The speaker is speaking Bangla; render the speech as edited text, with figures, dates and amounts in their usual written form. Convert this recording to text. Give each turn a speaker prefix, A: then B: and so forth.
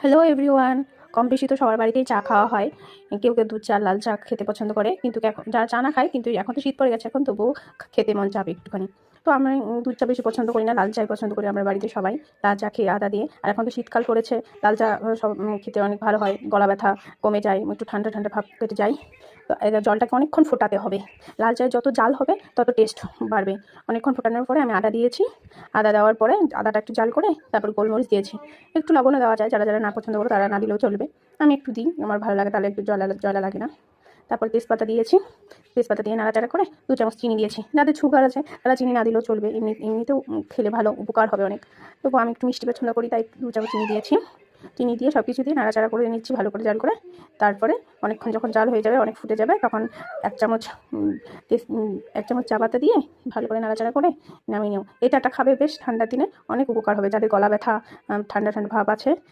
A: Hello everyone. কম বেশি তো সবার বাড়িতেই চা খাওয়া হয়। কেউ কেউ দুধ চা, লাল চা খেতে পছন্দ করে, কিন্তু এখন যারা চা না খায়, কিন্তু এখন তো শীত পড়ে গেছে, এখন তবুও খেতে মন চাবে একটুখানি। তো আমি দুধ চা বেশি পছন্দ করি না, লাল চাই পছন্দ করি। আমার বাড়িতে সবাই লাল চা খেয়ে আদা দিয়ে, আর এখন তো শীতকাল পড়েছে, লাল চা সব খেতে অনেক ভালো হয়, গলা ব্যথা কমে যায়, একটু ঠান্ডা ঠান্ডা ভাব কেটে যায়। তো জলটাকে অনেকক্ষণ ফোটাতে হবে। লাল চায়ে যত জাল হবে তত টেস্ট বাড়বে। অনেকক্ষণ ফোটানোর পরে আমি আদা দিয়েছি। আদা দেওয়ার পরে আদাটা একটু জাল করে তারপর গোলমরিচ দিয়েছি। একটু লবণও দেওয়া যায়, যারা যারা না পছন্দ করে তারা না দিলেও চলবে। আমি একটু দিই, আমার ভালো লাগে, তাহলে একটু জলা জলা লাগে না। তারপর তেজপাতা দিয়েছি। তেজপাতা দিয়ে নাড়াচাড়া করে 2 চামচ চিনি দিয়েছি। যাদের সুগার আছে তারা চিনি না দিলেও চলবে, এমনিতেও খেলে ভালো উপকার হবে অনেক। তবু আমি একটু মিষ্টি পছন্দ করি, তাই 2 চামচ চিনি দিয়েছি। চিনি দিয়ে সব কিছু দিয়ে নাড়াচাড়া করে নিচ্ছি ভালো করে জাল করে। তারপরে অনেকক্ষণ যখন জাল হয়ে যাবে, অনেক ফুটে যাবে, তখন 1 চামচ 1 চামচ চা পাতা দিয়ে ভালো করে নাড়াচাড়া করে নামিয়ে নিও। এই চাটা খাবে বেশ ঠান্ডার দিনে, অনেক উপকার হবে। যাদের গলা ব্যথা, ঠান্ডা ঠান্ডা ভাব আছে